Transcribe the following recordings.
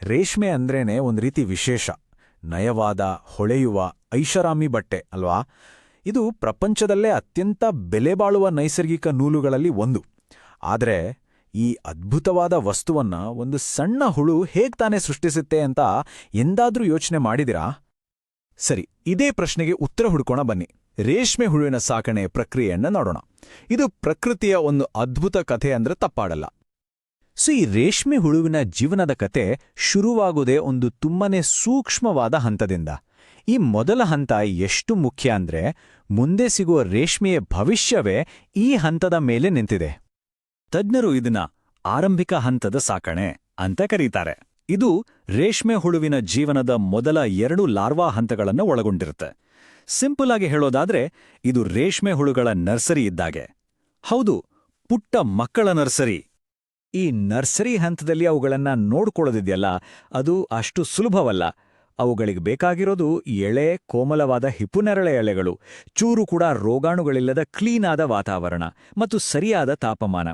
ರೇಷ್ಮೆ ಅಂದ್ರೇನೆ ಒಂದು ರೀತಿ ವಿಶೇಷ, ನಯವಾದ, ಹೊಳೆಯುವ, ಐಷಾರಾಮಿ ಬಟ್ಟೆ ಅಲ್ವಾ? ಇದು ಪ್ರಪಂಚದಲ್ಲೇ ಅತ್ಯಂತ ಬೆಲೆಬಾಳುವ ನೈಸರ್ಗಿಕ ನೂಲುಗಳಲ್ಲಿ ಒಂದು. ಆದರೆ ಈ ಅದ್ಭುತವಾದ ವಸ್ತುವನ್ನ ಒಂದು ಸಣ್ಣ ಹುಳು ಹೇಗ್ತಾನೆ ಸೃಷ್ಟಿಸುತ್ತೆ ಅಂತ ಎಂದಾದ್ರೂ ಯೋಚನೆ ಮಾಡಿದಿರಾ? ಸರಿ, ಇದೇ ಪ್ರಶ್ನೆಗೆ ಉತ್ತರ ಹುಡ್ಕೋಣ ಬನ್ನಿ. ರೇಷ್ಮೆ ಹುಳುವಿನ ಸಾಕಣೆ ಪ್ರಕ್ರಿಯೆಯನ್ನ ನೋಡೋಣ. ಇದು ಪ್ರಕೃತಿಯ ಒಂದು ಅದ್ಭುತ ಕಥೆ ಅಂದ್ರೆ ತಪ್ಪಾಡಲ್ಲ. ಈ ರೇಷ್ಮೆ ಹುಳುವಿನ ಜೀವನದ ಕತೆ ಶುರುವಾಗುವುದೇ ಒಂದು ತುಂಬಾನೇ ಸೂಕ್ಷ್ಮವಾದ ಹಂತದಿಂದ. ಈ ಮೊದಲ ಹಂತ ಎಷ್ಟು ಮುಖ್ಯ ಅಂದ್ರೆ, ಮುಂದೆ ಸಿಗುವ ರೇಷ್ಮೆಯ ಭವಿಷ್ಯವೇ ಈ ಹಂತದ ಮೇಲೆ ನಿಂತಿದೆ. ತಜ್ಞರು ಇದನ್ನ ಆರಂಭಿಕ ಹಂತದ ಸಾಕಣೆ ಅಂತ ಕರೀತಾರೆ. ಇದು ರೇಷ್ಮೆ ಹುಳುವಿನ ಜೀವನದ ಮೊದಲ 2 ಲಾರ್ವಾ ಹಂತಗಳನ್ನು ಒಳಗೊಂಡಿರುತ್ತೆ. ಸಿಂಪಲ್ ಆಗಿ ಹೇಳೋದಾದ್ರೆ, ಇದು ರೇಷ್ಮೆ ಹುಳುಗಳ ನರ್ಸರಿ ಇದ್ದಾಗೆ. ಹೌದು, ಪುಟ್ಟ ಮಕ್ಕಳ ನರ್ಸರಿ. ಈ ನರ್ಸರಿ ಹಂತದಲ್ಲಿ ಅವುಗಳನ್ನ ನೋಡ್ಕೊಳ್ಳೋದಿದೆಯಲ್ಲ, ಅದು ಅಷ್ಟು ಸುಲಭವಲ್ಲ. ಅವುಗಳಿಗೆ ಬೇಕಾಗಿರೋದು ಎಳೆ, ಕೋಮಲವಾದ ಹಿಪ್ಪುನೆರಳೆ ಎಳೆಗಳು, ಚೂರು ಕೂಡ ರೋಗಾಣುಗಳಿಲ್ಲದ ಕ್ಲೀನಾದ ವಾತಾವರಣ ಮತ್ತು ಸರಿಯಾದ ತಾಪಮಾನ.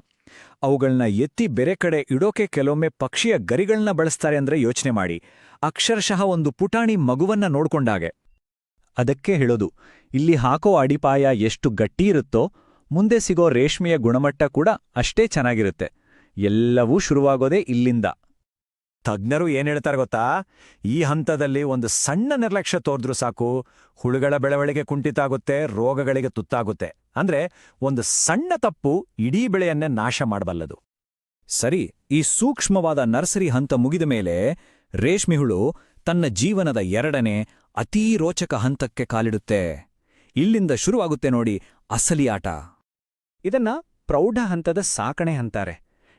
ಅವುಗಳನ್ನ ಎತ್ತಿ ಬೇರೆ ಕಡೆ ಇಡೋಕೆ ಕೆಲವೊಮ್ಮೆ ಪಕ್ಷಿಯ ಗರಿಗಳನ್ನ ಬಳಸ್ತಾರೆ ಅಂದ್ರೆ ಯೋಚನೆ ಮಾಡಿ. ಅಕ್ಷರಶಃ ಒಂದು ಪುಟಾಣಿ ಮಗುವನ್ನ ನೋಡ್ಕೊಂಡಾಗೆ. ಅದಕ್ಕೆ ಹೇಳೋದು, ಇಲ್ಲಿ ಹಾಕೋ ಅಡಿಪಾಯ ಎಷ್ಟು ಗಟ್ಟಿಯಿರುತ್ತೋ ಮುಂದೆ ಸಿಗೋ ರೇಷ್ಮೆಯ ಗುಣಮಟ್ಟ ಕೂಡ ಅಷ್ಟೇ ಚೆನ್ನಾಗಿರುತ್ತೆ. ಎಲ್ಲವೂ ಶುರುವಾಗೋದೇ ಇಲ್ಲಿಂದ. ತಜ್ಞರು ಏನೇಳ್ತಾರೆ ಗೊತ್ತಾ? ಈ ಹಂತದಲ್ಲಿ ಒಂದು ಸಣ್ಣ ನಿರ್ಲಕ್ಷ್ಯ ತೋರಿದ್ರೂ ಸಾಕು, ಹುಳುಗಳ ಬೆಳವಣಿಗೆ ಕುಂಠಿತ ಆಗುತ್ತೆ, ರೋಗಗಳಿಗೆ ತುತ್ತಾಗುತ್ತೆ. ಅಂದ್ರೆ ಒಂದು ಸಣ್ಣ ತಪ್ಪು ಇಡೀ ಬೆಳೆಯನ್ನೇ ನಾಶ ಮಾಡಬಲ್ಲದು. ಸರಿ, ಈ ಸೂಕ್ಷ್ಮವಾದ ನರ್ಸರಿ ಹಂತ ಮುಗಿದ ಮೇಲೆ ರೇಷ್ಮೆ ಹುಳು ತನ್ನ ಜೀವನದ 2ನೇ ಅತೀ ರೋಚಕ ಹಂತಕ್ಕೆ ಕಾಲಿಡುತ್ತೆ. ಇಲ್ಲಿಂದ ಶುರುವಾಗುತ್ತೆ ನೋಡಿ ಅಸಲಿ ಆಟ. ಇದನ್ನ ಪ್ರೌಢ ಹಂತದ ಸಾಕಣೆ ಅಂತಾರೆ.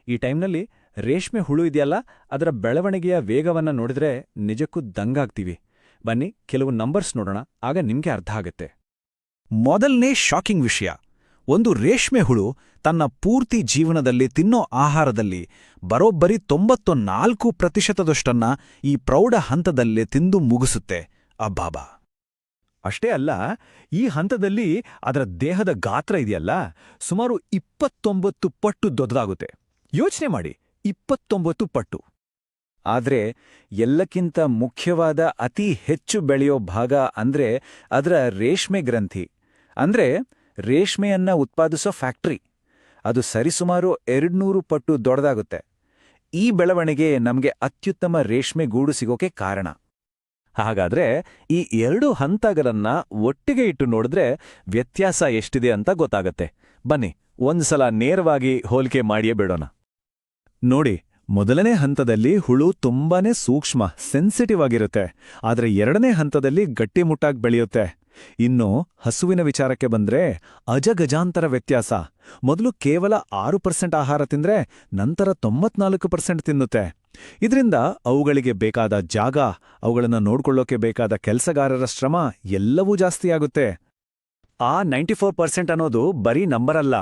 ಈ ಟೈಮ್ನಲ್ಲಿ ರೇಷ್ಮೆ ಹುಳು ಇದೆಯಲ್ಲ, ಅದರ ಬೆಳವಣಿಗೆಯ ವೇಗವನ್ನ ನೋಡಿದ್ರೆ ನಿಜಕ್ಕೂ ದಂಗಾಗ್ತೀವಿ. ಬನ್ನಿ ಕೆಲವು ನಂಬರ್ಸ್ ನೋಡೋಣ, ಆಗ ನಿಮ್ಗೆ ಅರ್ಥ ಆಗತ್ತೆ. ಮೊದಲನೇ ಶಾಕಿಂಗ್ ವಿಷಯ, ಒಂದು ರೇಷ್ಮೆ ಹುಳು ತನ್ನ ಪೂರ್ತಿ ಜೀವನದಲ್ಲಿ ತಿನ್ನೋ ಆಹಾರದಲ್ಲಿ ಬರೋಬ್ಬರಿ 94% ಈ ಪ್ರೌಢ ಹಂತದಲ್ಲೇ ತಿಂದು ಮುಗಿಸುತ್ತೆ. ಅಬ್ಬಾಬಾ! ಅಷ್ಟೇ ಅಲ್ಲ, ಈ ಹಂತದಲ್ಲಿ ಅದರ ದೇಹದ ಗಾತ್ರ ಇದೆಯಲ್ಲ, ಸುಮಾರು 29 ಪಟ್ಟು ದೊಡ್ಡದಾಗುತ್ತೆ. ಯೋಚನೆ ಮಾಡಿ, 29 ಪಟ್ಟು. ಆದ್ರೆ ಎಲ್ಲಕ್ಕಿಂತ ಮುಖ್ಯವಾದ ಅತಿ ಹೆಚ್ಚು ಬೆಳೆಯೋ ಭಾಗ ಅಂದ್ರೆ ಅದರ ರೇಷ್ಮೆ ಗ್ರಂಥಿ, ಅಂದ್ರೆ ರೇಷ್ಮೆಯನ್ನ ಉತ್ಪಾದಿಸೋ ಫ್ಯಾಕ್ಟ್ರಿ. ಅದು ಸರಿಸುಮಾರು 200 ಪಟ್ಟು ದೊಡ್ಡದಾಗುತ್ತೆ. ಈ ಬೆಳವಣಿಗೆ ನಮಗೆ ಅತ್ಯುತ್ತಮ ರೇಷ್ಮೆ ಗೂಡು ಸಿಗೋಕೆ ಕಾರಣ. ಹಾಗಾದ್ರೆ ಈ 2 ಹಂತಗಳನ್ನ ಒಟ್ಟಿಗೆ ಇಟ್ಟು ನೋಡಿದ್ರೆ ವ್ಯತ್ಯಾಸ ಎಷ್ಟಿದೆ ಅಂತ ಗೊತ್ತಾಗತ್ತೆ. ಬನ್ನಿ ಒಂದ್ಸಲ ನೇರವಾಗಿ ಹೋಲಿಕೆ ಮಾಡಿಯೇ ಬಿಡೋಣ. ನೋಡಿ, ಮೊದಲನೇ ಹಂತದಲ್ಲಿ ಹುಳು ತುಂಬಾನೇ ಸೂಕ್ಷ್ಮ, ಸೆನ್ಸಿಟಿವ್ ಆಗಿರುತ್ತೆ. ಆದ್ರೆ 2ನೇ ಹಂತದಲ್ಲಿ ಗಟ್ಟಿಮುಟ್ಟಾಗಿ ಬೆಳೆಯುತ್ತೆ. ಇನ್ನು ಹಸುವಿನ ವಿಚಾರಕ್ಕೆ ಬಂದ್ರೆ ಅಜಗಜಾಂತರ ವ್ಯತ್ಯಾಸ. ಮೊದಲು ಕೇವಲ 6% ಆಹಾರ ತಿಂದ್ರೆ ನಂತರ 94% ತಿನ್ನುತ್ತೆ. ಇದರಿಂದ ಅವುಗಳಿಗೆ ಬೇಕಾದ ಜಾಗ, ಅವುಗಳನ್ನ ನೋಡ್ಕೊಳ್ಳೋಕೆ ಬೇಕಾದ ಕೆಲಸಗಾರರ ಶ್ರಮ ಎಲ್ಲವೂ ಜಾಸ್ತಿಯಾಗುತ್ತೆ. ಆ 94% ಅನ್ನೋದು ಬರೀ ನಂಬರ್ ಅಲ್ಲ,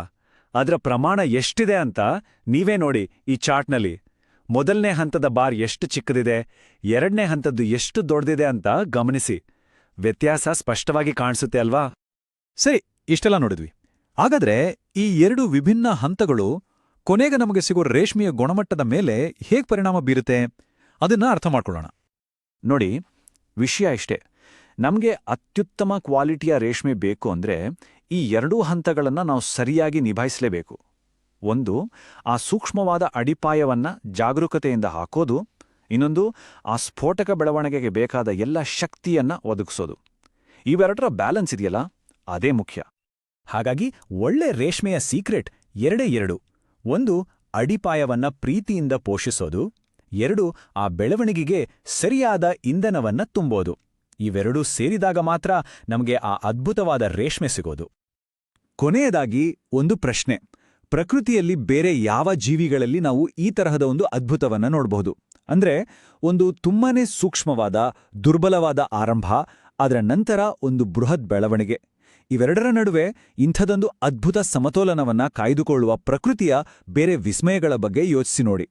ಅದರ ಪ್ರಮಾಣ ಎಷ್ಟಿದೆ ಅಂತ ನೀವೇ ನೋಡಿ ಈ ಚಾರ್ಟ್ನಲ್ಲಿ. ಮೊದಲನೇ ಹಂತದ ಬಾರ್ ಎಷ್ಟು ಚಿಕ್ಕದಿದೆ, 2ನೇ ಹಂತದ್ದು ಎಷ್ಟು ದೊಡ್ಡದಿದೆ ಅಂತ ಗಮನಿಸಿ. ವ್ಯತ್ಯಾಸ ಸ್ಪಷ್ಟವಾಗಿ ಕಾಣಿಸುತ್ತೆ ಅಲ್ವಾ? ಸರಿ, ಇಷ್ಟೆಲ್ಲ ನೋಡಿದ್ವಿ. ಹಾಗಾದ್ರೆ ಈ 2 ವಿಭಿನ್ನ ಹಂತಗಳು ಕೊನೆಗೆ ನಮಗೆ ಸಿಗೋ ರೇಷ್ಮೆಯ ಗುಣಮಟ್ಟದ ಮೇಲೆ ಹೇಗೆ ಪರಿಣಾಮ ಬೀರುತ್ತೆ ಅದನ್ನ ಅರ್ಥ ಮಾಡ್ಕೊಳ್ಳೋಣ. ನೋಡಿ, ವಿಷಯ ಇಷ್ಟೇ. ನಮಗೆ ಅತ್ಯುತ್ತಮ ಕ್ವಾಲಿಟಿಯ ರೇಷ್ಮೆ ಬೇಕು ಅಂದ್ರೆ ಈ 2 ಹಂತಗಳನ್ನ ನಾವು ಸರಿಯಾಗಿ ನಿಭಾಯಿಸಲೇಬೇಕು. ಒಂದು, ಆ ಸೂಕ್ಷ್ಮವಾದ ಅಡಿಪಾಯವನ್ನ ಜಾಗರೂಕತೆಯಿಂದ ಹಾಕೋದು. ಇನ್ನೊಂದು, ಆ ಸ್ಫೋಟಕ ಬೆಳವಣಿಗೆಗೆ ಬೇಕಾದ ಎಲ್ಲ ಶಕ್ತಿಯನ್ನ ಒದಗಿಸೋದು. ಇವೆರಡರ ಬ್ಯಾಲೆನ್ಸ್ ಇದೆಯಲ್ಲ, ಅದೇ ಮುಖ್ಯ. ಹಾಗಾಗಿ ಒಳ್ಳೆ ರೇಷ್ಮೆಯ ಸೀಕ್ರೆಟ್ 2. ಒಂದು, ಅಡಿಪಾಯವನ್ನ ಪ್ರೀತಿಯಿಂದ ಪೋಷಿಸೋದು. 2, ಆ ಬೆಳವಣಿಗೆಗೆ ಸರಿಯಾದ ಇಂಧನವನ್ನ ತುಂಬೋದು. ಇವೆರಡೂ ಸೇರಿದಾಗ ಮಾತ್ರ ನಮಗೆ ಆ ಅದ್ಭುತವಾದ ರೇಷ್ಮೆ ಸಿಗೋದು. ಕೊನೆಯದಾಗಿ ಒಂದು ಪ್ರಶ್ನೆ. ಪ್ರಕೃತಿಯಲ್ಲಿ ಬೇರೆ ಯಾವ ಜೀವಿಗಳಲ್ಲಿ ನಾವು ಈ ತರಹದ ಒಂದು ಅದ್ಭುತವನ್ನ ನೋಡಬಹುದು? ಅಂದ್ರೆ ಒಂದು ತುಂಬಾನೇ ಸೂಕ್ಷ್ಮವಾದ, ದುರ್ಬಲವಾದ ಆರಂಭ, ಅದರ ನಂತರ ಒಂದು ಬೃಹತ್ ಬೆಳವಣಿಗೆ. ಇವೆರಡರ ನಡುವೆ ಇಂಥದೊಂದು ಅದ್ಭುತ ಸಮತೋಲನವನ್ನ ಕಾಯ್ದುಕೊಳ್ಳುವ ಪ್ರಕೃತಿಯ ಬೇರೆ ವಿಸ್ಮಯಗಳ ಬಗ್ಗೆ ಯೋಚಿಸಿ ನೋಡಿ.